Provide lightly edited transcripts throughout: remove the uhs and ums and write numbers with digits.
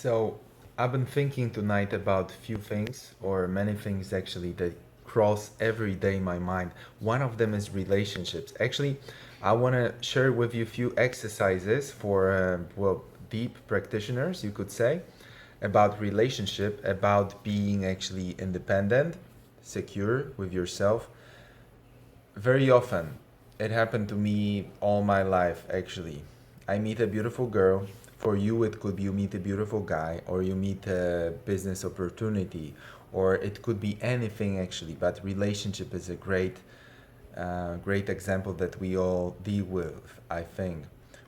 So I've been thinking tonight about few things, or many things actually, that cross every day my mind. One of them is relationships. Actually, I want to share with you a few exercises for deep practitioners, you could say, about relationship, about being actually independent, secure with yourself. Very often, it happened to me all my life actually. I meet a beautiful girl. For you, it could be you meet a beautiful guy, or you meet a business opportunity, or it could be anything actually. But relationship is a great example that we all deal with. I think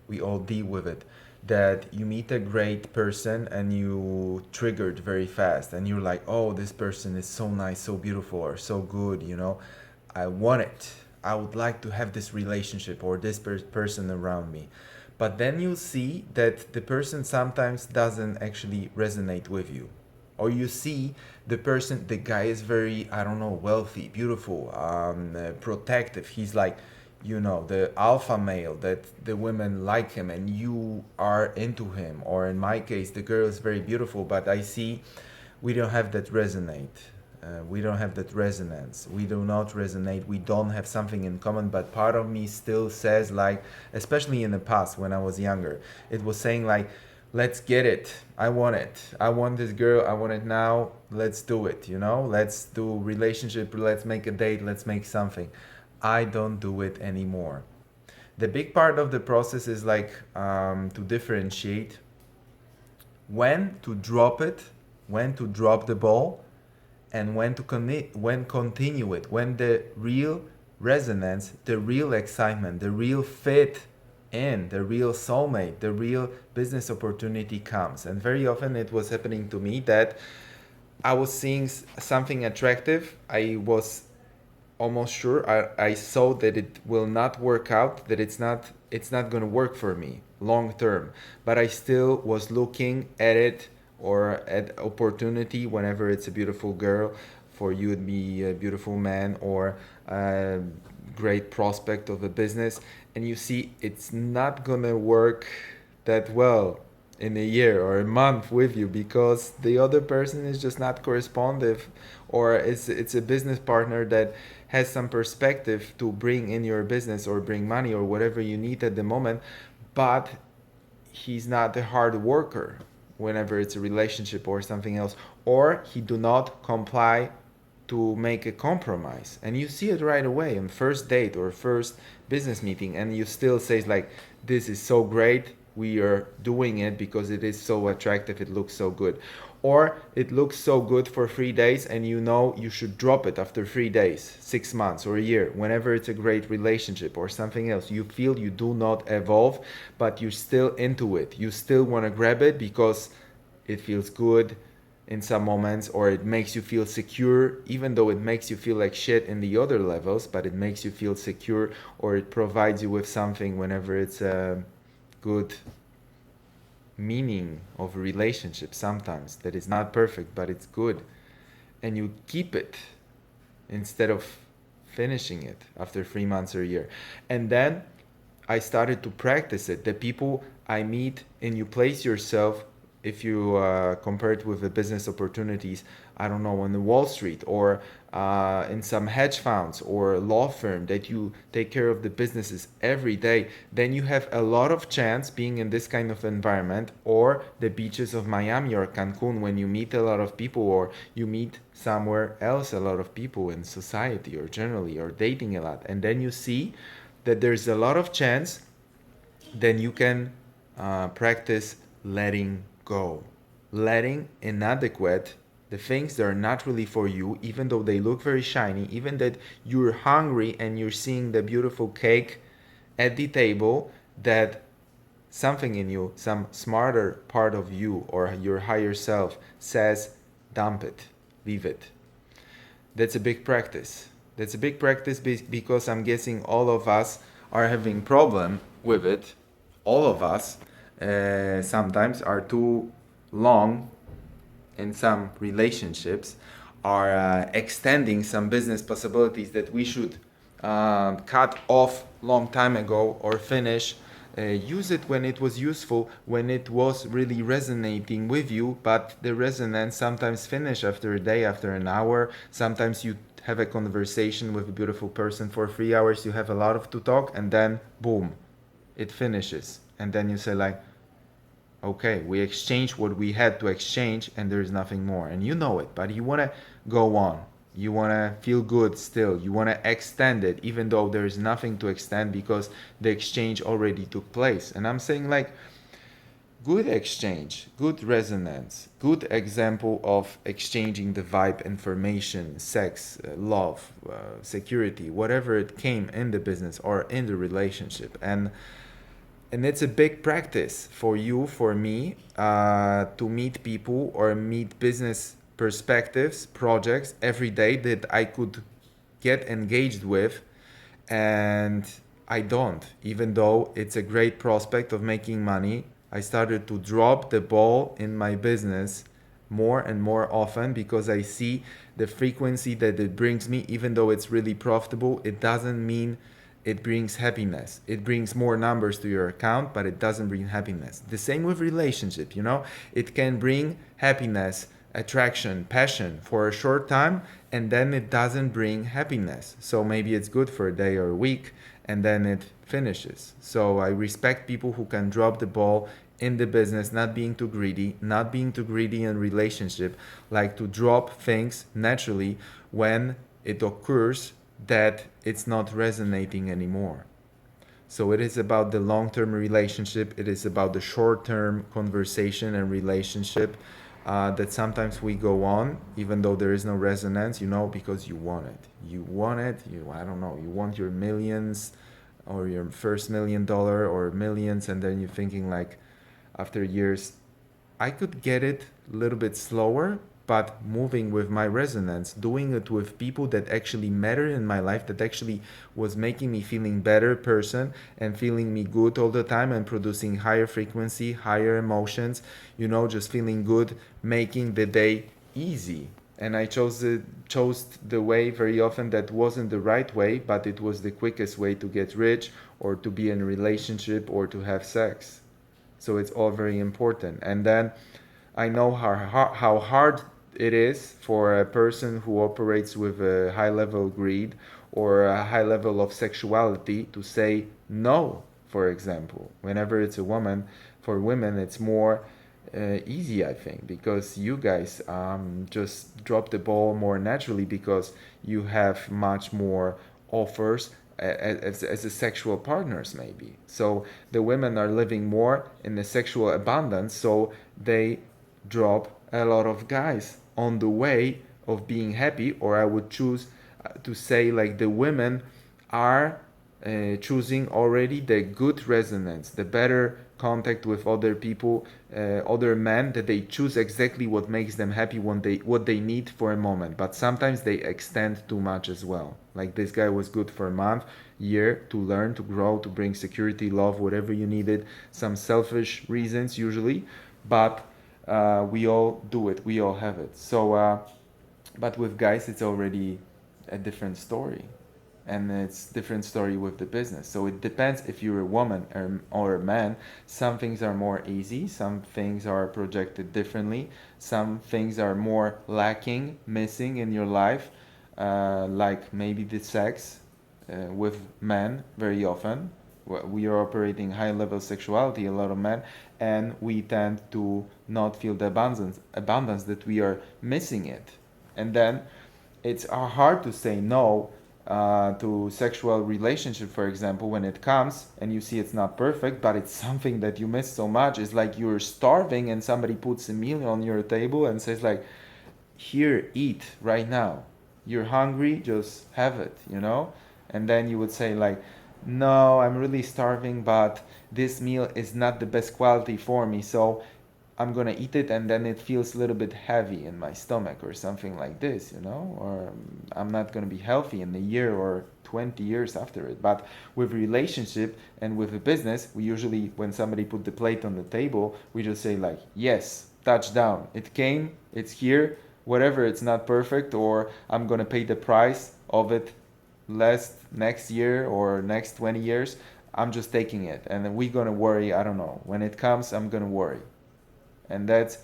we all deal with it. That you meet a great person and you triggered very fast, and you're like, oh, this person is so nice, so beautiful, or so good. I want it. I would like to have this relationship or this person around me. But then you see that the person sometimes doesn't actually resonate with you. Or you see the guy is very, I don't know, wealthy, beautiful, protective. He's like, the alpha male that the women like him and you are into him. Or in my case, the girl is very beautiful, but I see we don't have that resonate. We don't have that resonance. We do not resonate. We don't have something in common. But part of me still says, like, especially in the past when I was younger, it was saying, like, let's get it. I want it. I want this girl. I want it now. Let's do it. Let's do relationship. Let's make a date. Let's make something. I don't do it anymore. The big part of the process is like to differentiate when to drop it, when to drop the ball, and when continue it, when the real resonance, the real excitement, the real fit in, the real soulmate, the real business opportunity comes. And very often it was happening to me that I was seeing something attractive. I was almost sure, I saw that it will not work out, that it's not going to work for me long term, but I still was looking at it, or at opportunity. Whenever it's a beautiful girl, for you it'd be a beautiful man, or a great prospect of a business, and you see it's not going to work that well in a year or a month with you, because the other person is just not correspondive, or it's a business partner that has some perspective to bring in your business or bring money or whatever you need at the moment, but he's not a hard worker whenever it's a relationship or something else, or he do not comply to make a compromise. And you see it right away on first date or first business meeting, and you still say, like, this is so great, we are doing it because it is so attractive, it looks so good. Or it looks so good for 3 days, and you should drop it after 3 days, 6 months, or a year. Whenever it's a great relationship or something else, you feel you do not evolve, but you're still into it. You still want to grab it because it feels good in some moments, or it makes you feel secure, even though it makes you feel like shit in the other levels, but it makes you feel secure, or it provides you with something whenever it's a good meaning of a relationship sometimes that is not perfect, but it's good, and you keep it instead of finishing it after 3 months or a year. And then I started to practice it. The people I meet, and you place yourself, if you compare it with the business opportunities, I don't know, on the Wall Street, or in some hedge funds or law firm, that you take care of the businesses every day, then you have a lot of chance being in this kind of environment, or the beaches of Miami or Cancun, when you meet a lot of people, or you meet somewhere else a lot of people in society, or generally, or dating a lot, and then you see that there's a lot of chance, then you can practice letting go. Letting inadequate, the things that are not really for you, even though they look very shiny, even that you're hungry and you're seeing the beautiful cake at the table, that something in you, some smarter part of you or your higher self says, dump it, leave it. That's a big practice. That's a big practice because I'm guessing all of us are having problem with it. All of us sometimes are too long in some relationships, are extending some business possibilities that we should cut off long time ago or finish use it when it was useful, when it was really resonating with you, but the resonance sometimes finish after a day, after an hour. Sometimes you have a conversation with a beautiful person for 3 hours, you have a lot of to talk, and then boom, it finishes. And then you say like, okay, we exchanged what we had to exchange and there's nothing more. And you know it, but you want to go on. You want to feel good still. You want to extend it, even though there is nothing to extend because the exchange already took place. And I'm saying, like, good exchange, good resonance, good example of exchanging the vibe, information, sex, love, security, whatever it came in the business or in the relationship. And it's a big practice for you, for me, to meet people or meet business perspectives, projects every day that I could get engaged with. And I don't, even though it's a great prospect of making money. I started to drop the ball in my business more and more often because I see the frequency that it brings me. Even though it's really profitable, it doesn't mean it brings happiness. It brings more numbers to your account, but it doesn't bring happiness. The same with relationship, it can bring happiness, attraction, passion for a short time, and then it doesn't bring happiness. So maybe it's good for a day or a week, and then it finishes. So I respect people who can drop the ball in the business, not being too greedy, not being too greedy in relationship, like to drop things naturally when it occurs that it's not resonating anymore. So it is about the long-term relationship. It is about the short-term conversation and relationship that sometimes we go on, even though there is no resonance, because you want it. You want it. I don't know. You want your millions, or your first $1 million or millions, and then you're thinking like, after years, I could get it a little bit slower, but moving with my resonance, doing it with people that actually matter in my life, that actually was making me feeling better person and feeling me good all the time and producing higher frequency, higher emotions, just feeling good, making the day easy. And I chose the way very often that wasn't the right way, but it was the quickest way to get rich or to be in a relationship or to have sex. So it's all very important. And then I know how hard it is for a person who operates with a high level of greed or a high level of sexuality to say no, for example. Whenever it's a woman, for women, it's more easy, I think, because you guys just drop the ball more naturally because you have much more offers as a sexual partners, maybe. So the women are living more in the sexual abundance, so they drop a lot of guys on the way of being happy. Or I would choose to say, like, the women are choosing already the good resonance, the better contact with other people, other men, that they choose exactly what makes them happy, what they need for a moment. But sometimes they extend too much as well. Like, this guy was good for a month, year, to learn, to grow, to bring security, love, whatever you needed, some selfish reasons usually, but we all do it, we all have it. So but with guys it's already a different story, and it's different story with the business. So it depends if you're a woman or a man. Some things are more easy, some things are projected differently, some things are more lacking, missing in your life, like maybe the sex with men. Very often we are operating high level sexuality, a lot of men, and we tend to not feel the abundance that we are missing it. And then it's hard to say no to sexual relationship, for example, when it comes and you see it's not perfect, but it's something that you miss so much. It's like you're starving and somebody puts a meal on your table and says like, here, eat right now. You're hungry, just have it. And then you would say like, no, I'm really starving, but this meal is not the best quality for me, so I'm gonna eat it, and then it feels a little bit heavy in my stomach or something like this. Or I'm not gonna be healthy in a year or 20 years after it. But with relationship and with a business, we usually, when somebody put the plate on the table, we just say like, yes, touchdown. It came, it's here, whatever, it's not perfect, or I'm gonna pay the price of it less next year or next 20 years. I'm just taking it, and then we're gonna worry. I don't know. When it comes, I'm gonna worry, and that's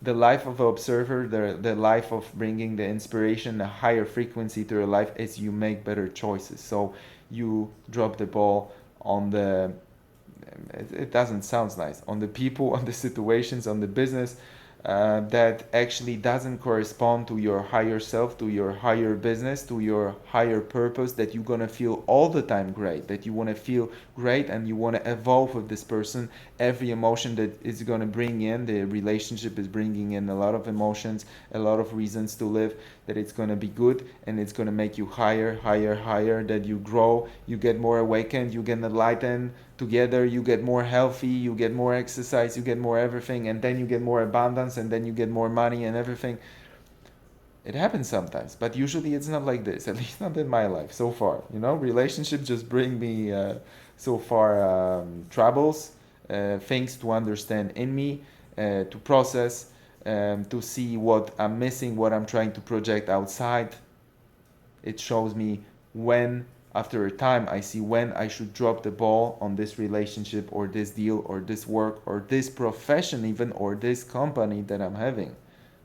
the life of an observer. The life of bringing the inspiration, a higher frequency to your life, is you make better choices. So you drop the ball on the. It doesn't sound nice on the people, on the situations, on the business that actually doesn't correspond to your higher self, to your higher business, to your higher purpose, that you're going to feel all the time great, that you want to feel great and you want to evolve with this person. Every emotion that is going to bring in, the relationship is bringing in a lot of emotions, a lot of reasons to live, that it's going to be good and it's going to make you higher, higher, higher, that you grow, you get more awakened, you get enlightened, together you get more healthy, you get more exercise, you get more everything, and then you get more abundance, and then you get more money and everything. It happens sometimes, but usually it's not like this, at least not in my life so far. Relationships just bring me so far troubles, things to understand in me, to process, to see what I'm missing, what I'm trying to project outside. It shows me when, after a time, I see when I should drop the ball on this relationship or this deal or this work or this profession even, or this company that I'm having.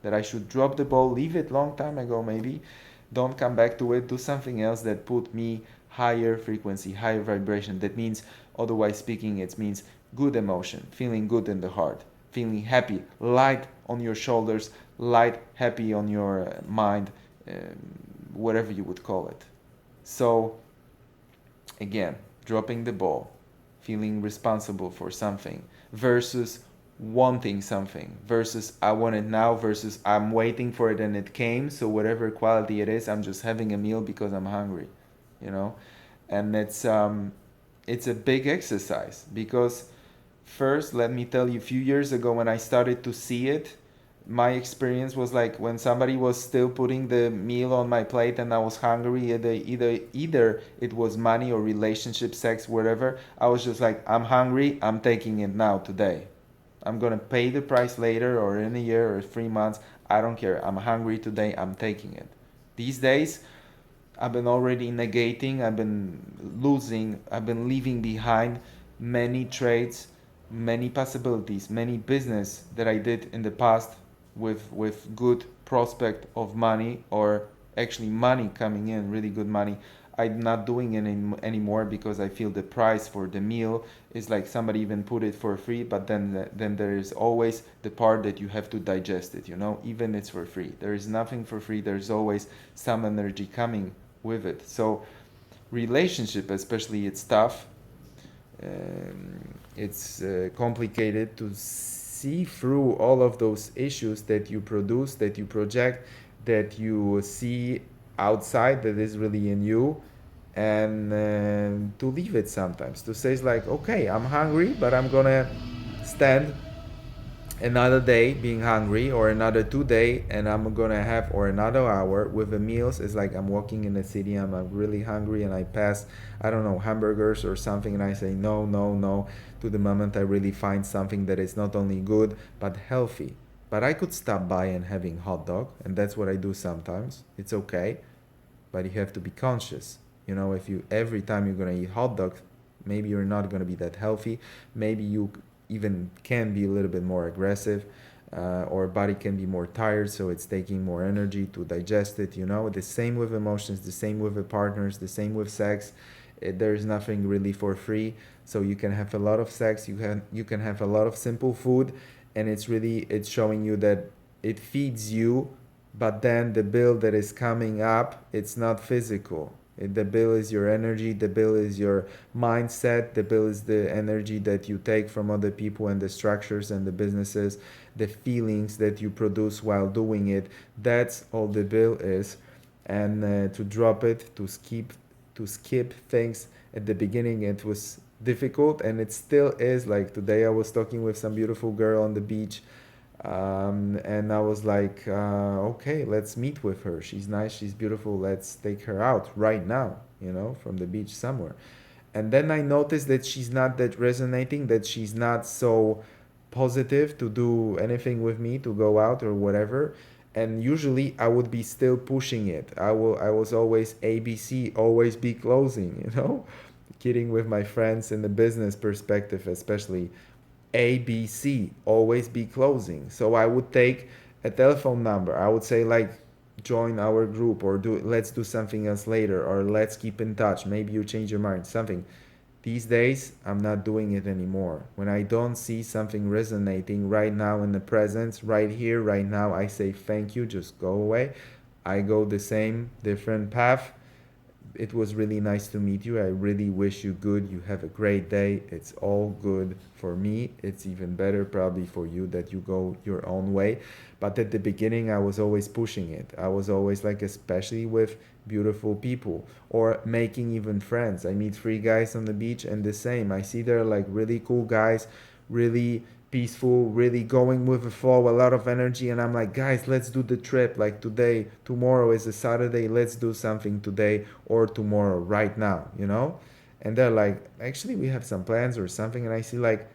That I should drop the ball, leave it long time ago maybe, don't come back to it, do something else that put me higher frequency, higher vibration. That means, otherwise speaking, it means good emotion, feeling good in the heart, feeling happy, light on your shoulders, light, happy on your mind, whatever you would call it. So, again, dropping the ball, feeling responsible for something, versus wanting something, versus I want it now, versus I'm waiting for it and it came, so whatever quality it is, I'm just having a meal because I'm hungry, you know? And it's a big exercise, because first, let me tell you, a few years ago when I started to see it, my experience was like when somebody was still putting the meal on my plate and I was hungry, either it was money or relationship, sex, whatever. I was just like, I'm hungry, I'm taking it now, today. I'm gonna pay the price later or in a year or 3 months. I don't care. I'm hungry today, I'm taking it. These days, I've been already negating, I've been losing, I've been leaving behind many trades, many possibilities, many business that I did in the past with good prospect of money, or actually money coming in, really good money. I'm not doing it anymore because I feel the price for the meal is like somebody even put it for free, but then there is always the part that you have to digest it, even it's for free. There is nothing for free, there's always some energy coming with it. So relationship especially, it's tough. It's complicated to see through all of those issues that you produce, that you project, that you see outside, that is really in you, and to leave it sometimes, to say it's like, okay, I'm hungry, but I'm gonna stand another day being hungry, or another 2 day, and I'm gonna have, or another hour with the meals. It's like I'm walking in the city, I'm really hungry, and I pass, I don't know, hamburgers or something, and I say no, no, no, to the moment I really find something that is not only good but healthy. But I could stop by and having hot dog, and that's what I do sometimes. It's okay, but you have to be conscious. If you, every time you're gonna eat hot dog, maybe you're not gonna be that healthy. Maybe you even can be a little bit more aggressive, or body can be more tired, so it's taking more energy to digest it. The same with emotions, the same with the partners, the same with sex. There's nothing really for free, so you can have a lot of sex, you can have a lot of simple food, and it's showing you that it feeds you, but then the bill that is coming up, it's not physical. The bill is your energy, the bill is your mindset, the bill is the energy that you take from other people and the structures and the businesses, the feelings that you produce while doing it. That's all the bill is. And to drop it, to skip things at the beginning, it was difficult, and it still is. Like today, I was talking with some beautiful girl on the beach, and I was like, okay, let's meet with her. She's nice, she's beautiful. Let's take her out right now, from the beach somewhere. And then I noticed that she's not that resonating, that she's not so positive to do anything with me, to go out or whatever. And usually I would be still pushing it. I was always ABC, always be closing, kidding with my friends in the business perspective, especially ABC, always be closing. So I would take a telephone number. I would say like join our group or do let's do something else later or let's keep in touch. Maybe you change your mind, something. These days, I'm not doing it anymore. When I don't see something resonating right now in the presence, right here, right now, I say thank you, just go away. I go the same, different path. It was really nice to meet you. I really wish you good. You have a great day. It's all good for me. It's even better probably for you that you go your own way. But at the beginning, I was always pushing it. I was always like, especially with beautiful people or making even friends. I meet three guys on the beach and the same. I see they're like really cool guys, really peaceful, really going with the flow, a lot of energy. And I'm like, guys, let's do the trip. Like today, tomorrow is a Saturday. Let's do something today or tomorrow, right now, you know? And they're like, actually, we have some plans or something. And I see like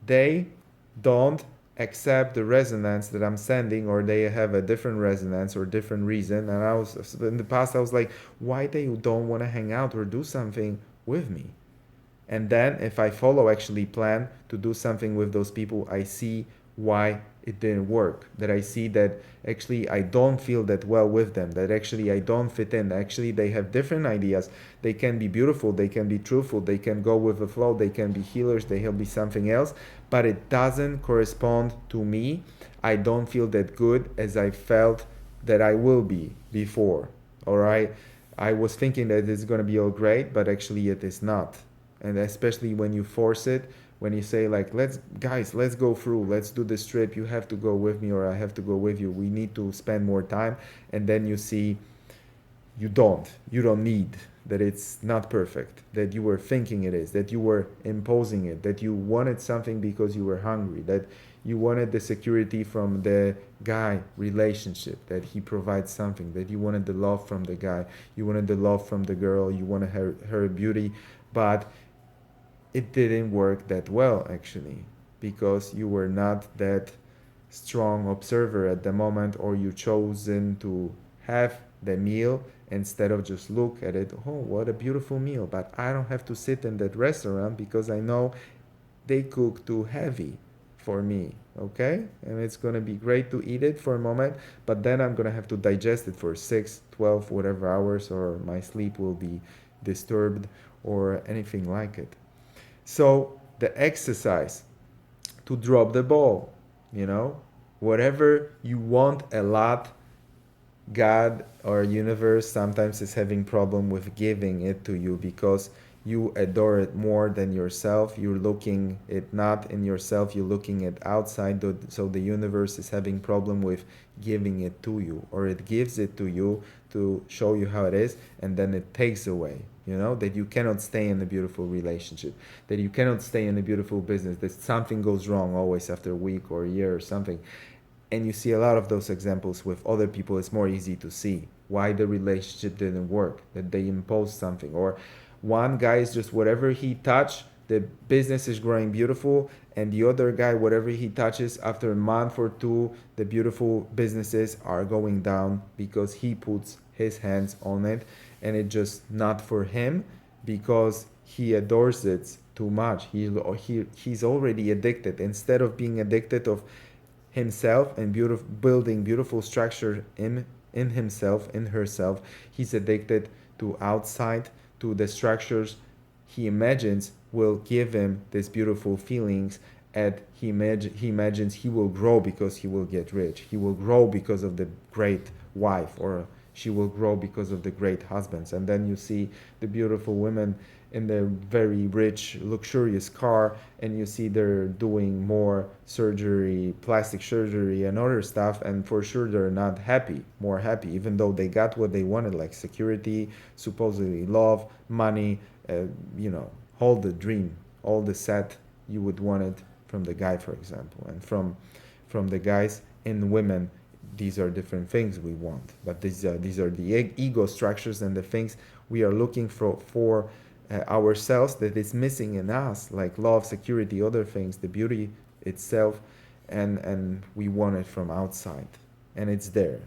they don't accept the resonance that I'm sending, or they have a different resonance or different reason. And I was in the past, I was like, why they don't want to hang out or do something with me? And then if I follow actually plan to do something with those people, I see why it didn't work. That I see that actually I don't feel that well with them, that actually I don't fit in. Actually they have different ideas. They can be beautiful, they can be truthful, they can go with the flow, they can be healers, they can be something else, but it doesn't correspond to me. I don't feel that good as I felt that I will be before. All right. I was thinking that it's going to be all great, but actually it is not. And especially when you force it, when you say like, let's guys, let's go through, let's do this trip, you have to go with me or I have to go with you, we need to spend more time. And then you see you don't need, that it's not perfect, that you were thinking it is, that you were imposing it, that you wanted something because you were hungry, that you wanted the security from the guy relationship, that he provides something, that you wanted the love from the guy, you wanted the love from the girl, you wanted her beauty. But it didn't work that well actually, because you were not that strong observer at the moment, or you chosen to have the meal instead of just look at it, oh what a beautiful meal, but I don't have to sit in that restaurant because I know they cook too heavy for me. Okay, and it's going to be great to eat it for a moment, but then I'm going to have to digest it for 6, 12, whatever hours, or my sleep will be disturbed or anything like it. So the exercise to drop the ball, you know, whatever you want a lot, God or universe sometimes is having problem with giving it to you because you adore it more than yourself. You're looking it not in yourself, you're looking at outside. So the universe is having problem with giving it to you, or it gives it to you to show you how it is, and then it takes away. You know, that you cannot stay in a beautiful relationship, that you cannot stay in a beautiful business, that something goes wrong always after a week or a year or something. And you see a lot of those examples with other people. It's more easy to see why the relationship didn't work, that they imposed something, or one guy is just whatever he touch, the business is growing beautiful, and the other guy, whatever he touches, after a month or two, the beautiful businesses are going down because he puts his hands on it, and it's just not for him because he adores it too much. He's already addicted. Instead of being addicted of himself and building beautiful structure in himself, in herself, he's addicted to outside, to the structures he imagines will give him these beautiful feelings, and he imagines he will grow because he will get rich, he will grow because of the great wife, or she will grow because of the great husbands. And then you see the beautiful women in the very rich, luxurious car, and you see they're doing more surgery, plastic surgery, and other stuff, and for sure they're not happy, more happy, even though they got what they wanted, like security, supposedly love, money, you know, all the dream, all the set you would want it from the guy, for example, and from the guys and women. These are different things we want, but these are the ego structures and the things we are looking for ourselves that is missing in us, like love, security, other things, the beauty itself, and we want it from outside, and it's there.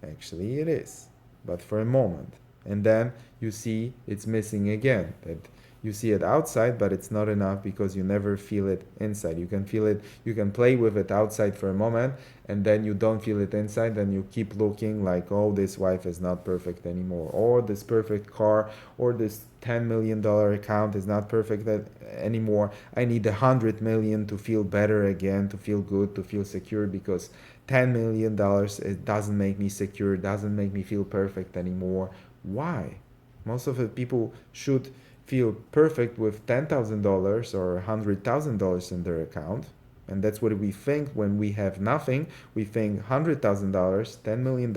Actually, it is, but for a moment, and then you see it's missing again. That You see it outside, but it's not enough because you never feel it inside. You can feel it, you can play with it outside for a moment, and then you don't feel it inside, and you keep looking like, oh, this wife is not perfect anymore, or this perfect car, or this $10 million account is not perfect anymore. I need 100 million to feel better again, to feel good, to feel secure, because $10 million, it doesn't make me secure, doesn't make me feel perfect anymore. Why? Most of the people should feel perfect with $10,000 or $100,000 in their account. And that's what we think when we have nothing. We think $100,000, $10 million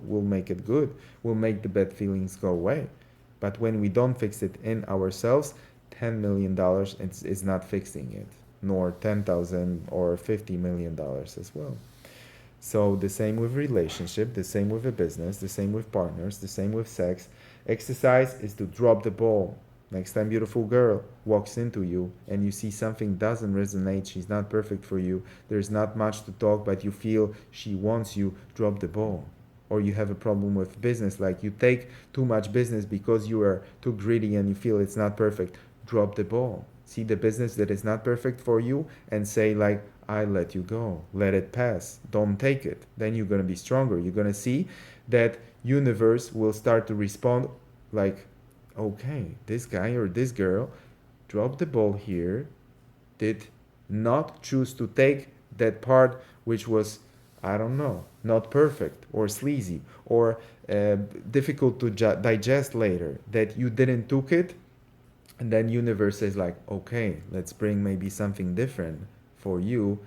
will make it good, will make the bad feelings go away. But when we don't fix it in ourselves, $10 million is not fixing it, nor 10,000 or $50 million as well. So the same with relationship, the same with a business, the same with partners, the same with sex. Exercise is to drop the ball. Next time beautiful girl walks into you and you see something doesn't resonate, she's not perfect for you, there's not much to talk, but you feel she wants you, drop the ball. Or you have a problem with business, like you take too much business because you are too greedy and you feel it's not perfect, drop the ball. See the business that is not perfect for you and say like, I let you go, let it pass, don't take it. Then you're going to be stronger. You're going to see that universe will start to respond like, okay, this guy or this girl dropped the ball here, did not choose to take that part which was, I don't know, not perfect or sleazy or difficult to digest later, that you didn't took it. And then universe says like, okay, let's bring maybe something different for you.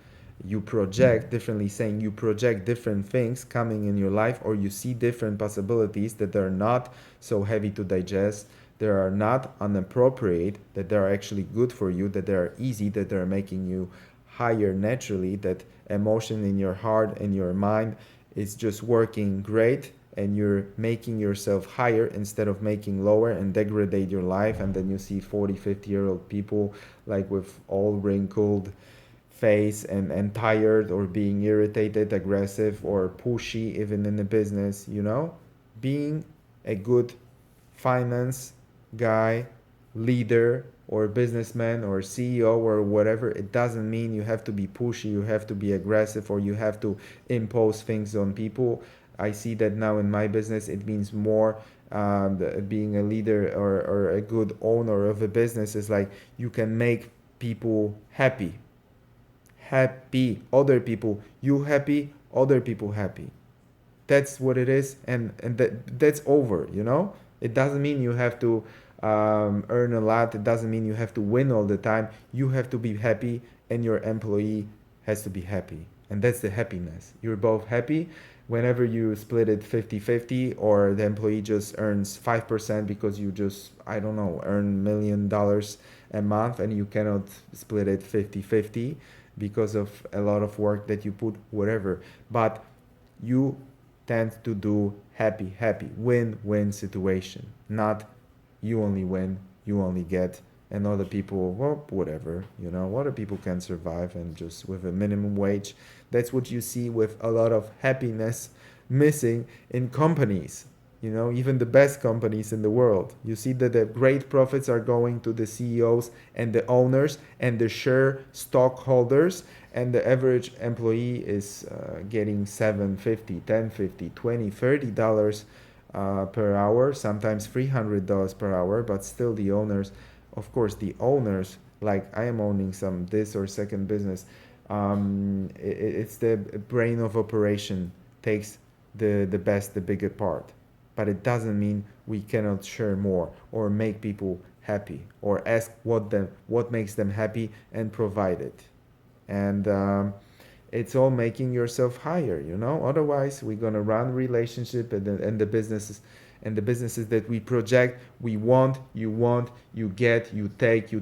You project differently, saying you project different things coming in your life, or you see different possibilities that are not so heavy to digest, they are not inappropriate, that they are actually good for you, that they are easy, that they are making you higher naturally, that emotion in your heart and your mind is just working great, and you're making yourself higher instead of making lower and degrade your life. And then you see 40-50-year-old people like with all wrinkled face and tired, or being irritated, aggressive, or pushy even in the business. Being a good finance guy, leader, or businessman, or CEO, or whatever, it doesn't mean you have to be pushy, you have to be aggressive, or you have to impose things on people. I see that now in my business. It means more, being a leader, or a good owner of a business is like you can make people happy. Happy. Other people, you happy, other people happy. That's what it is, and that's over. It doesn't mean you have to earn a lot. It doesn't mean you have to win all the time. You have to be happy, and your employee has to be happy, and that's the happiness. You're both happy. Whenever you split it 50-50, or the employee just earns 5% because you just, I don't know, earn $1 million a month, and you cannot split it 50-50 because of a lot of work that you put, whatever. But you tend to do happy win-win situation, not you only win, you only get, and other people, well, whatever. Other people can survive, and just with a minimum wage. That's what you see with a lot of happiness missing in companies. Even the best companies in the world, you see that the great profits are going to the CEOs and the owners and the share stockholders, and the average employee is getting $7.50, $10.50, $20, $30 per hour, sometimes $300 per hour. But still, the owners, of course, like I am owning some this or second business. It's the brain of operation takes the bigger part. But it doesn't mean we cannot share more, or make people happy, or ask what makes them happy and provide it. And it's all making yourself higher. Otherwise, we're gonna run relationship, and the businesses that we project. We want, you get, you take, you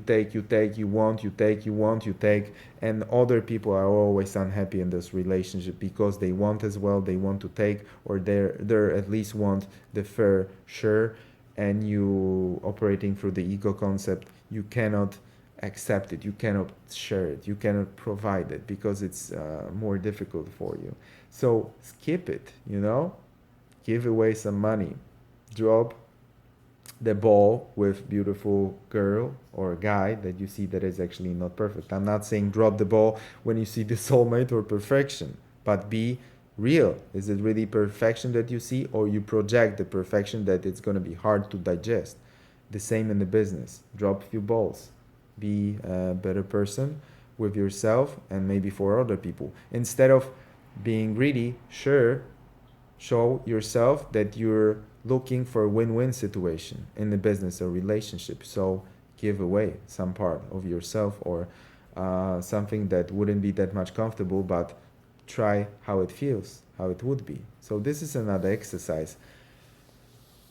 want, you take, you take. And other people are always unhappy in this relationship because they want as well, they want to take, or they're at least want the fair share. And you operating through the ego concept, you cannot accept it, you cannot share it, you cannot provide it, because it's more difficult for you. So skip it. Give away some money, drop the ball with beautiful girl or guy that you see that is actually not perfect. I'm not saying drop the ball when you see the soulmate or perfection, but be real. Is it really perfection that you see, or you project the perfection that it's going to be hard to digest? The same in the business. Drop a few balls. Be a better person with yourself and maybe for other people. Instead of being greedy, sure, show yourself that you're looking for a win-win situation in the business or relationship. So give away some part of yourself, or something that wouldn't be that much comfortable, but try how it feels, how it would be. So this is another exercise.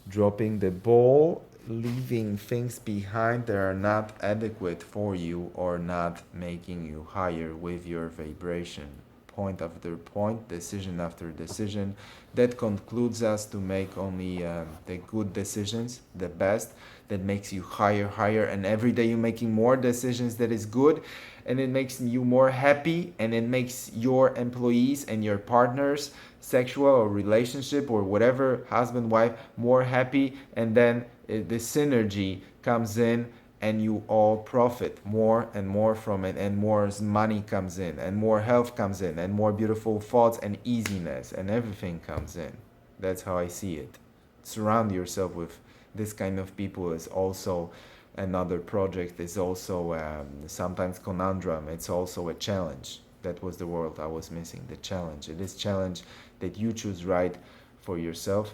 Dropping the ball, leaving things behind that are not adequate for you or not making you higher with your vibration. Point after point, decision after decision. That concludes us to make only the good decisions, the best, that makes you higher, and every day you're making more decisions that is good, and it makes you more happy, and it makes your employees and your partners, sexual or relationship or whatever, husband, wife, more happy, and then the synergy comes in, and you all profit more and more from it, and more money comes in, and more health comes in, and more beautiful thoughts and easiness, and everything comes in. That's how I see it. Surround yourself with this kind of people is also another project, is also sometimes conundrum, it's also a challenge. That was the word I was missing, the challenge. It is challenge that you choose right for yourself,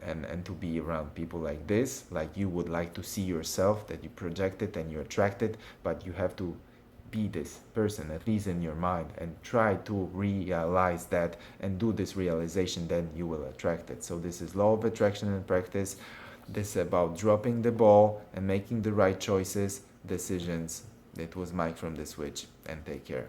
and to be around people like this, like you would like to see yourself, that you project it and you attract it, but you have to be this person, at least in your mind, and try to realize that and do this realization, then you will attract it. So this is law of attraction and practice. This is about dropping the ball and making the right choices, decisions. It was Mike from The Switch, and take care.